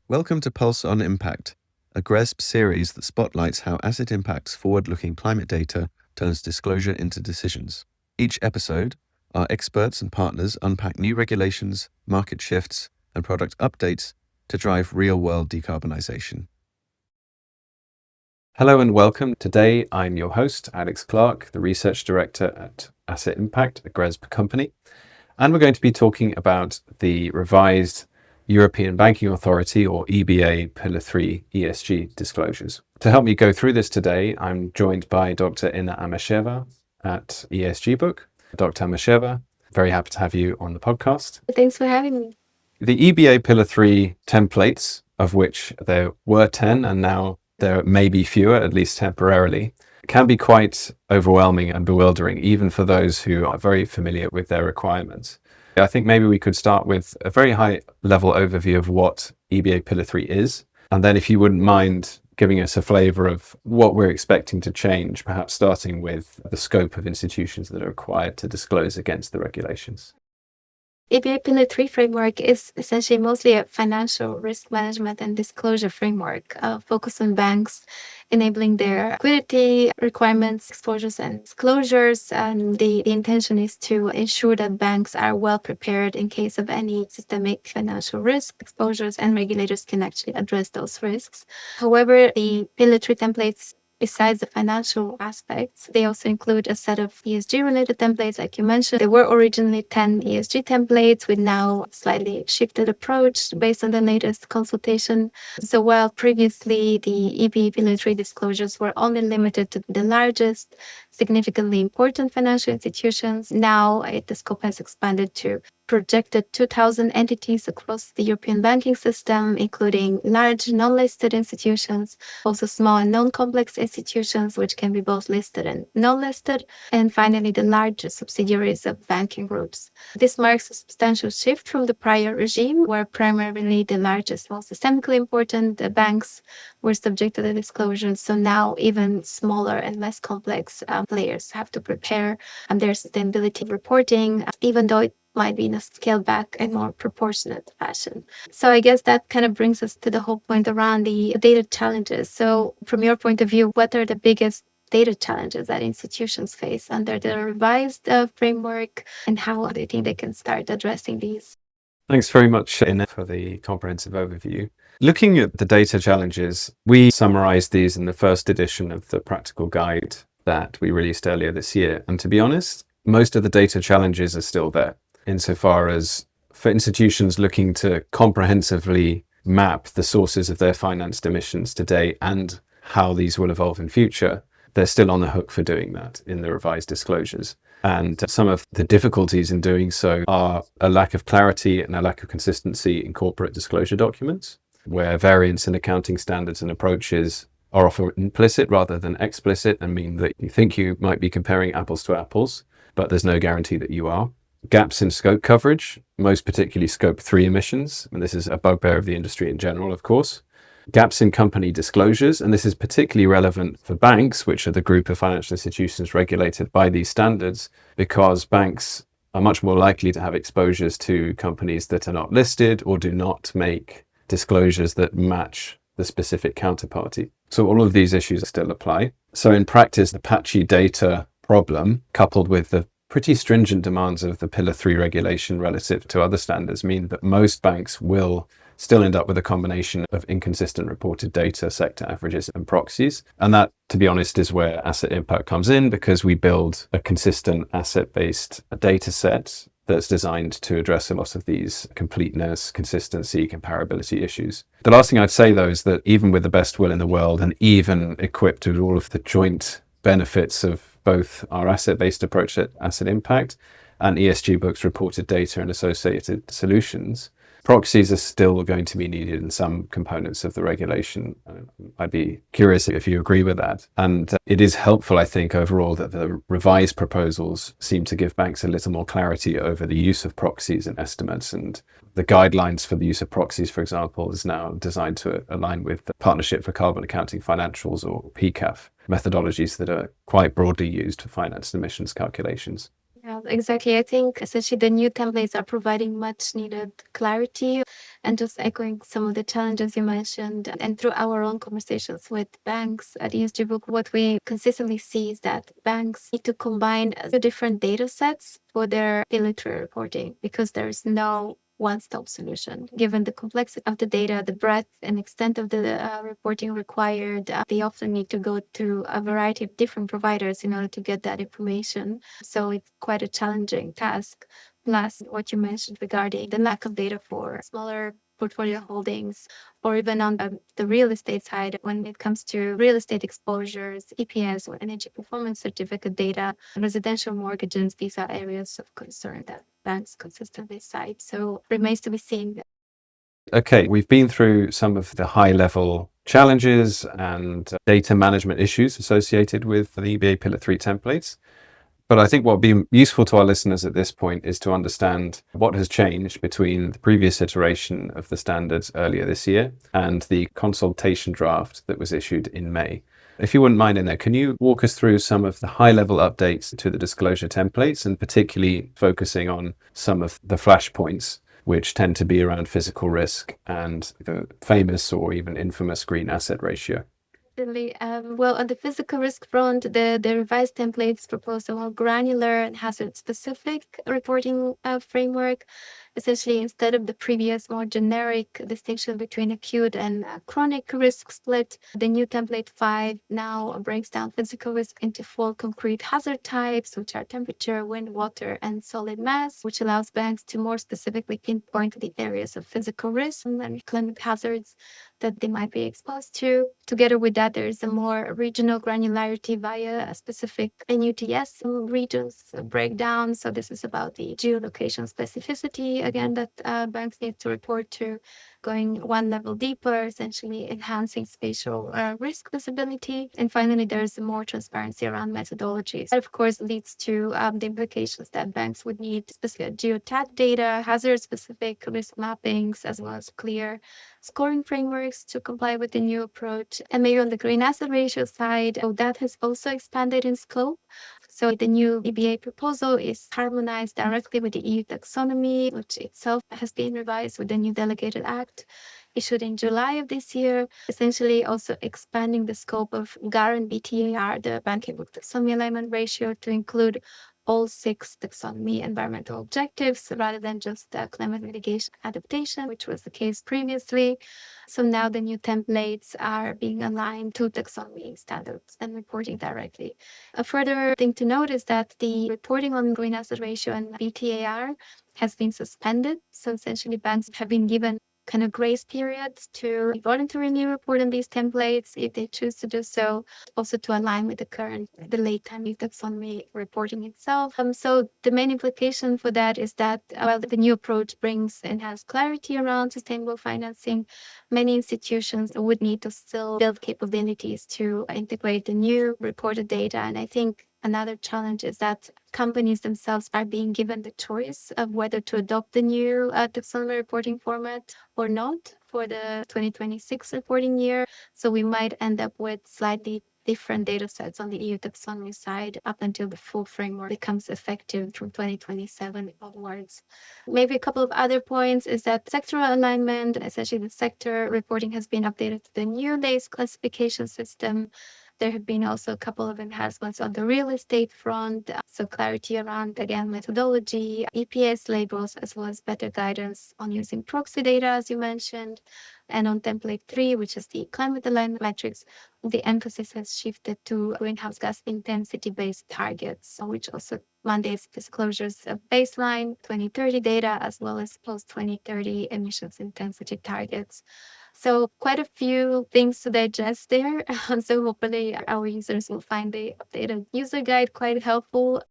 Welcome to Pulse on Impact, a GRESB series that spotlights how asset impact's forward-looking climate data turns disclosure into decisions. Each episode, our experts and partners unpack new regulations, market shifts, and product updates to drive real-world decarbonization. Hello and welcome. Today, I'm your host, Alex Clark, the Research Director at Asset Impact, a GRESB company. And we're going to be talking about the revised European Banking Authority, or EBA Pillar 3 ESG disclosures. To help me go through this today, I'm joined by Dr. Inna Amasheva at ESG Book. Dr. Amasheva, very happy to have you on the podcast. Thanks for having me. The EBA Pillar 3 templates, of which there were 10 and now there may be fewer, at least temporarily, can be quite overwhelming and bewildering, even for those who are very familiar with their requirements. I think maybe we could start with a very high-level overview of what EBA Pillar 3 is, and then if you wouldn't mind giving us a flavour of what we're expecting to change, perhaps starting with the scope of institutions that are required to disclose against the regulations. EBA Pillar 3 framework is essentially mostly a financial risk management and disclosure framework focused on banks, enabling their liquidity requirements, exposures, and disclosures. And the intention is to ensure that banks are well prepared in case of any systemic financial risk exposures, and regulators can actually address those risks. However, the Pillar 3 templates, besides the financial aspects, they also include a set of ESG-related templates, like you mentioned. There were originally 10 ESG templates with now slightly shifted approach based on the latest consultation. So while previously the EBA Pillar 3 disclosures were only limited to the largest, significantly important financial institutions, now the scope has expanded to projected 2,000 entities across the European banking system, including large non-listed institutions, also small and non-complex institutions, which can be both listed and non-listed, and finally the larger subsidiaries of banking groups. This marks a substantial shift from the prior regime, where primarily the largest, most systemically important banks were subject to the disclosures. So now even smaller and less complex players have to prepare their sustainability reporting, even though it might be in a scaled back and more proportionate fashion. So I guess that kind of brings us to the whole point around the data challenges. So from your point of view, what are the biggest data challenges that institutions face under the revised framework, and how do you think they can start addressing these? Thanks very much, Inna, for the comprehensive overview. Looking at the data challenges, we summarized these in the first edition of the practical guide that we released earlier this year. And to be honest, most of the data challenges are still there, insofar as for institutions looking to comprehensively map the sources of their financed emissions today and how these will evolve in future, they're still on the hook for doing that in the revised disclosures. And some of the difficulties in doing so are a lack of clarity and a lack of consistency in corporate disclosure documents, where variance in accounting standards and approaches are often implicit rather than explicit and mean that you think you might be comparing apples to apples, but there's no guarantee that you are. Gaps in scope coverage, most particularly scope 3 emissions, and this is a bugbear of the industry in general, of course. Gaps in company disclosures, and this is particularly relevant for banks, which are the group of financial institutions regulated by these standards, because banks are much more likely to have exposures to companies that are not listed or do not make disclosures that match the specific counterparty. So all of these issues still apply. So in practice, the patchy data problem, coupled with the pretty stringent demands of the Pillar 3 regulation relative to other standards, mean that most banks will still end up with a combination of inconsistent reported data, sector averages, and proxies. And that, to be honest, is where Asset Impact comes in, because we build a consistent asset-based data set that's designed to address a lot of these completeness, consistency, comparability issues. The last thing I'd say, though, is that even with the best will in the world, and even equipped with all of the joint benefits of both our asset-based approach at Asset Impact and ESG Book's reported data and associated solutions, proxies are still going to be needed in some components of the regulation. I'd be curious if you agree with that. And it is helpful, I think, overall, that the revised proposals seem to give banks a little more clarity over the use of proxies and estimates. And the guidelines for the use of proxies, for example, is now designed to align with the Partnership for Carbon Accounting Financials, or PCAF, methodologies that are quite broadly used for financed emissions calculations. Yeah, exactly. I think essentially the new templates are providing much needed clarity and just echoing some of the challenges you mentioned. And through our own conversations with banks at ESG Book, what we consistently see is that banks need to combine two different data sets for their Pillar 3 reporting because there's no one-stop solution. Given the complexity of the data, the breadth and extent of the reporting required, they often need to go through a variety of different providers in order to get that information. So it's quite a challenging task. Plus, what you mentioned regarding the lack of data for smaller portfolio holdings, or even on the real estate side, when it comes to real estate exposures, EPS or energy performance certificate data, residential mortgages, these are areas of concern that banks consistently cite. So remains to be seen. Okay, we've been through some of the high level challenges and data management issues associated with the EBA Pillar 3 templates. But I think what would be useful to our listeners at this point is to understand what has changed between the previous iteration of the standards earlier this year and the consultation draft that was issued in May. If you wouldn't mind in there, can you walk us through some of the high-level updates to the disclosure templates and particularly focusing on some of the flashpoints, which tend to be around physical risk and the famous or even infamous green asset ratio? Well, on the physical risk front, the revised templates propose a more granular and hazard-specific reporting framework. Essentially, instead of the previous more generic distinction between acute and chronic risk split, the new template 5 now breaks down physical risk into 4 concrete hazard types, which are temperature, wind, water, and solid mass, which allows banks to more specifically pinpoint the areas of physical risk and climate hazards that they might be exposed to. Together with that, there is a more regional granularity via a specific NUTS regions breakdown. So this is about the geolocation specificity, again, that banks need to report to, going one level deeper, essentially enhancing spatial risk visibility. And finally, there's more transparency around methodologies. That, of course, leads to the implications that banks would need specific geotat data, hazard-specific risk mappings, as well as clear scoring frameworks to comply with the new approach. And maybe on the green asset ratio side, that has also expanded in scope. So the new EBA proposal is harmonized directly with the EU Taxonomy, which itself has been revised with the new delegated act issued in July of this year, essentially also expanding the scope of GAR and BTAR, the Banking Book Taxonomy Alignment Ratio, to include all 6 taxonomy environmental objectives rather than just climate mitigation adaptation, which was the case previously. So now the new templates are being aligned to taxonomy standards and reporting directly. A further thing to note is that the reporting on green asset ratio and BTAR has been suspended. So essentially banks have been given kind of grace period to voluntarily report on these templates if they choose to do so, also to align with the late time taxonomy reporting itself. So the main implication for that is that while the new approach brings enhanced clarity around sustainable financing, many institutions would need to still build capabilities to integrate the new reported data. And I think another challenge is that companies themselves are being given the choice of whether to adopt the new taxonomy reporting format or not for the 2026 reporting year. So we might end up with slightly different data sets on the EU taxonomy side up until the full framework becomes effective from 2027 onwards. Maybe a couple of other points is that sectoral alignment, essentially the sector reporting has been updated to the new LACE classification system. There have been also a couple of enhancements on the real estate front, so clarity around, again, methodology, EPS labels, as well as better guidance on using proxy data, as you mentioned. And on template 3, which is the climate alignment metrics, the emphasis has shifted to greenhouse gas intensity-based targets, which also mandates disclosures of baseline 2030 data, as well as post-2030 emissions intensity targets. So quite a few things to digest there. So hopefully our users will find the updated user guide quite helpful.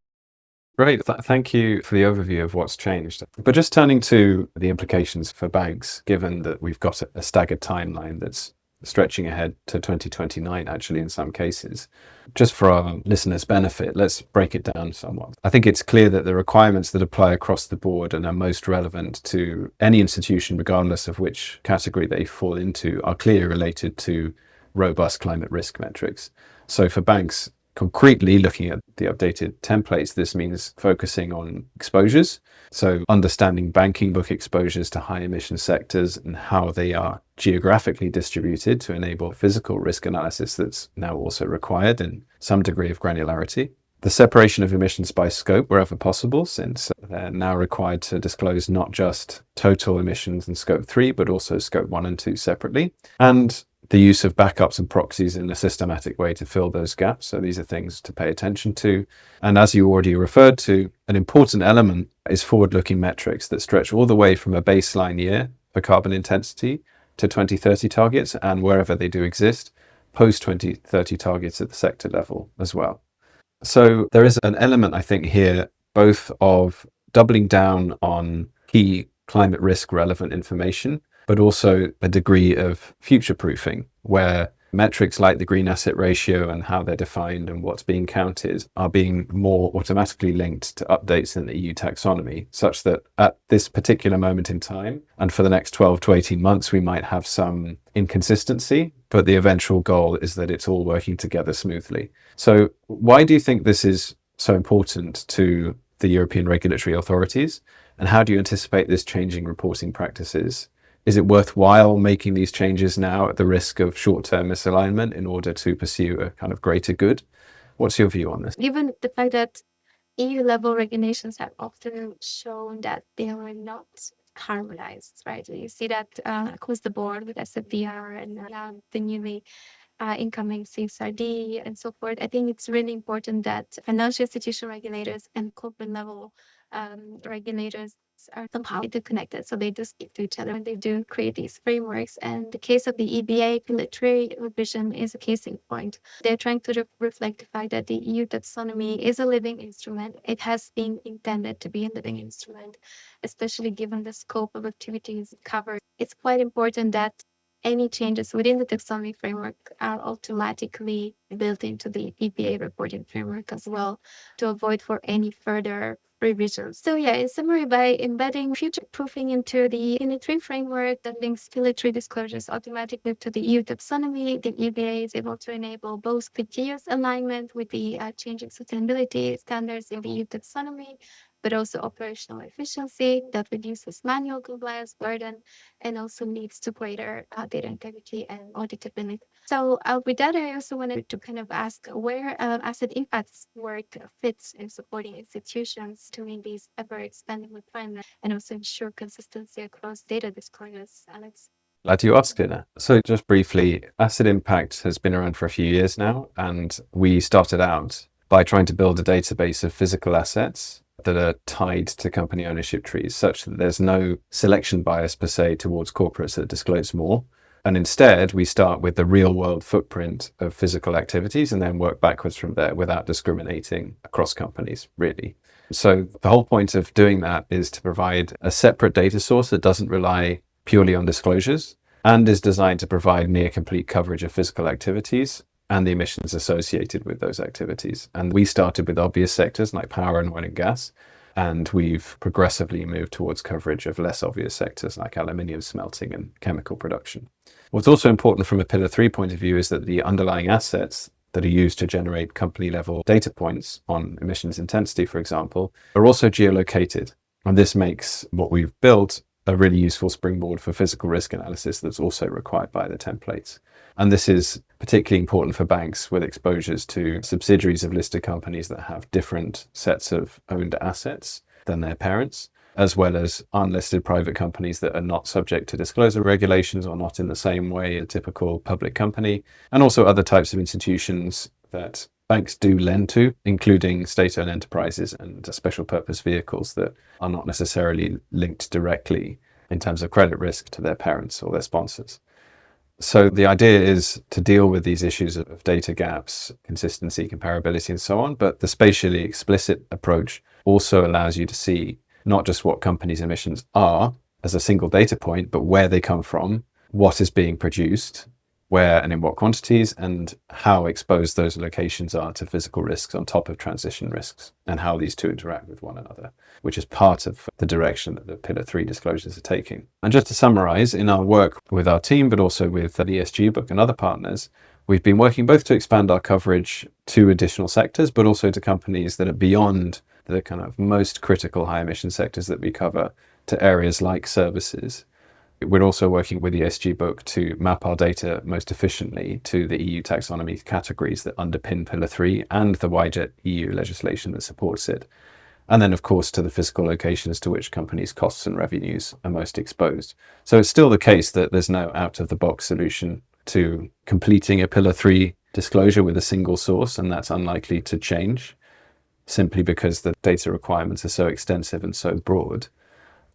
Great. Thank you for the overview of what's changed. But just turning to the implications for banks, given that we've got a staggered timeline that's stretching ahead to 2029, actually, in some cases. Just for our listeners' benefit, let's break it down somewhat. I think it's clear that the requirements that apply across the board and are most relevant to any institution, regardless of which category they fall into, are clearly related to robust climate risk metrics. So for banks, Concretely, looking at the updated templates, this means focusing on exposures. So understanding banking book exposures to high emission sectors and how they are geographically distributed to enable physical risk analysis that's now also required in some degree of granularity. The separation of emissions by scope wherever possible, since they're now required to disclose not just total emissions in scope 3, but also scope 1 and 2 separately. And the use of backups and proxies in a systematic way to fill those gaps. So these are things to pay attention to. And as you already referred to, an important element is forward-looking metrics that stretch all the way from a baseline year for carbon intensity to 2030 targets, and wherever they do exist, post-2030 targets at the sector level as well. So there is an element, I think, here, both of doubling down on key climate risk relevant information, but also a degree of future-proofing, where metrics like the green asset ratio and how they're defined and what's being counted are being more automatically linked to updates in the EU Taxonomy, such that at this particular moment in time, and for the next 12 to 18 months, we might have some inconsistency, but the eventual goal is that it's all working together smoothly. So why do you think this is so important to the European regulatory authorities? And how do you anticipate this changing reporting practices? Is it worthwhile making these changes now at the risk of short-term misalignment in order to pursue a kind of greater good? What's your view on this? Given the fact that EU-level regulations have often shown that they are not harmonized, right? You see that across the board with SFDR and now the newly incoming CSRD and so forth. I think it's really important that financial institution regulators and corporate level regulators are somehow interconnected, so they do speak to each other and they do create these frameworks. And the case of the EBA Pillar 3 revision is a case in point. They're trying to reflect the fact that the EU Taxonomy is a living instrument. It has been intended to be a living instrument, especially given the scope of activities covered. It's quite important that any changes within the taxonomy framework are automatically built into the EBA reporting framework as well, to avoid for any further revisions. So yeah, in summary, by embedding future-proofing into the Pillar 3 framework that links Pillar 3 disclosures automatically to the EU taxonomy, the EBA is able to enable both continuous alignment with the changing sustainability standards in the EU taxonomy, but also operational efficiency that reduces manual compliance burden and also leads to greater data integrity and auditability. So with that, I also wanted to kind of ask where asset impacts work fits in supporting institutions to meet these ever-expanding requirements and also ensure consistency across data disclosures. Alex? Glad you asked, Dina. So just briefly, asset impact has been around for a few years now, and we started out by trying to build a database of physical assets that are tied to company ownership trees, such that there's no selection bias per se towards corporates that disclose more. And instead, we start with the real world footprint of physical activities and then work backwards from there without discriminating across companies, really. So the whole point of doing that is to provide a separate data source that doesn't rely purely on disclosures and is designed to provide near complete coverage of physical activities and the emissions associated with those activities. And we started with obvious sectors like power and oil and gas, and we've progressively moved towards coverage of less obvious sectors like aluminium smelting and chemical production. What's also important from a Pillar 3 point of view is that the underlying assets that are used to generate company level data points on emissions intensity, for example, are also geolocated. And this makes what we've built a really useful springboard for physical risk analysis that's also required by the templates. And this is particularly important for banks with exposures to subsidiaries of listed companies that have different sets of owned assets than their parents, as well as unlisted private companies that are not subject to disclosure regulations or not in the same way a typical public company, and also other types of institutions that banks do lend to, including state-owned enterprises and special purpose vehicles that are not necessarily linked directly in terms of credit risk to their parents or their sponsors. So the idea is to deal with these issues of data gaps, consistency, comparability, and so on. But the spatially explicit approach also allows you to see not just what companies' emissions are as a single data point, but where they come from, what is being produced, where and in what quantities, and how exposed those locations are to physical risks on top of transition risks, and how these two interact with one another, which is part of the direction that the Pillar 3 disclosures are taking. And just to summarize, in our work with our team, but also with the ESG book and other partners, We've been working both to expand our coverage to additional sectors, but also to companies that are beyond the kind of most critical high emission sectors that we cover, to areas like services. We're also working with the ESG book to map our data most efficiently to the EU Taxonomy categories that underpin Pillar 3 and the wider EU legislation that supports it. And then, of course, to the physical locations to which companies' costs and revenues are most exposed. So it's still the case that there's no out-of-the-box solution to completing a Pillar 3 disclosure with a single source, and that's unlikely to change simply because the data requirements are so extensive and so broad.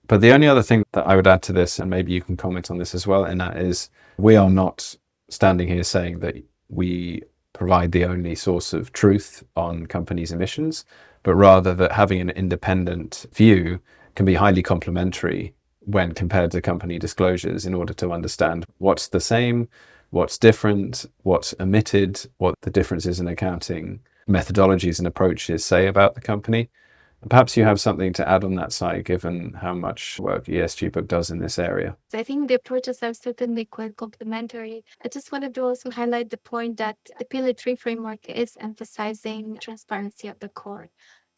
But the only other thing that I would add to this, and maybe you can comment on this as well, and that is we are not standing here saying that we provide the only source of truth on companies' emissions, but rather that having an independent view can be highly complementary when compared to company disclosures in order to understand what's the same, what's different, what's omitted, what the differences in accounting methodologies and approaches say about the company. Perhaps you have something to add on that side, given how much work ESG book does in this area. I think the approaches are certainly quite complementary. I just wanted to also highlight the point that the Pillar 3 framework is emphasizing transparency at the core.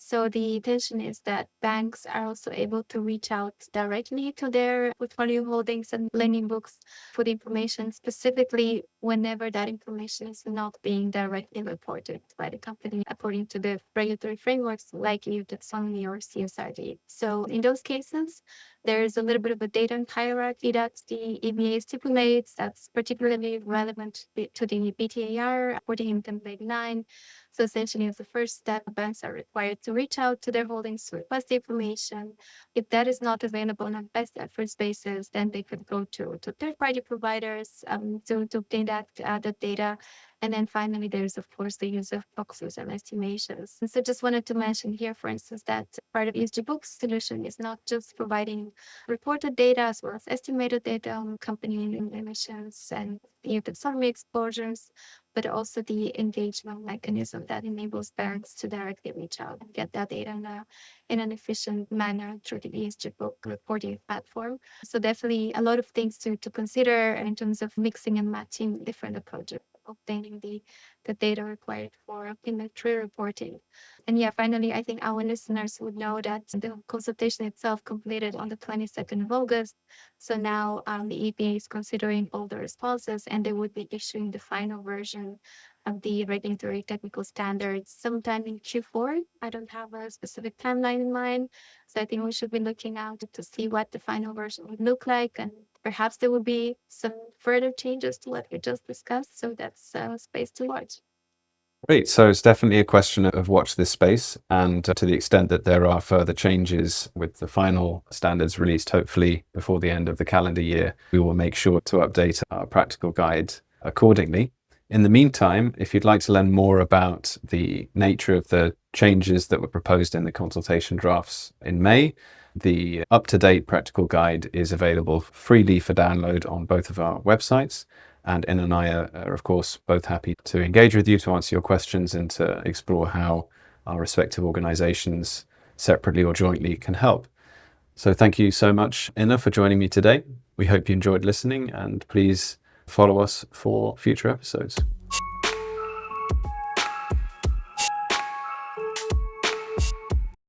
So the intention is that banks are also able to reach out directly to their portfolio holdings and lending books for the information, specifically whenever that information is not being directly reported by the company according to the regulatory frameworks like EU Taxonomy or CSRD. So in those cases, there's a little bit of a data hierarchy that the EBA stipulates that's particularly relevant to the BTAR, reporting in template 9. So essentially, as the first step, banks are required to reach out to their holdings to request the information. If that is not available on a best efforts basis, then they could go to third-party providers to obtain that data. And then finally, there's, of course, the use of proxies and estimations. And so just wanted to mention here, for instance, that part of ESG Book's solution is not just providing reported data as well as estimated data on company emissions and EU taxonomy exposures, but also the engagement mechanism that enables banks to directly reach out and get that data in an efficient manner through the ESG Book reporting platform. So definitely a lot of things to consider in terms of mixing and matching different approaches, obtaining the data required for Pillar 3 reporting. And yeah, finally, I think our listeners would know that the consultation itself completed on the 22nd of August. So now the EBA is considering all the responses and they would be issuing the final version of the regulatory technical standards sometime in Q4. I don't have a specific timeline in mind. So I think we should be looking out to see what the final version would look like, and perhaps there will be some further changes to what we just discussed. So that's space to watch. Great. So it's definitely a question of watch this space. And to the extent that there are further changes with the final standards released, hopefully before the end of the calendar year, we will make sure to update our practical guide accordingly. In the meantime, if you'd like to learn more about the nature of the changes that were proposed in the consultation drafts in May, the up-to-date practical guide is available freely for download on both of our websites. And Ina and I are, of course, both happy to engage with you, to answer your questions and to explore how our respective organizations, separately or jointly, can help. So thank you so much, Ina, for joining me today. We hope you enjoyed listening, and please follow us for future episodes.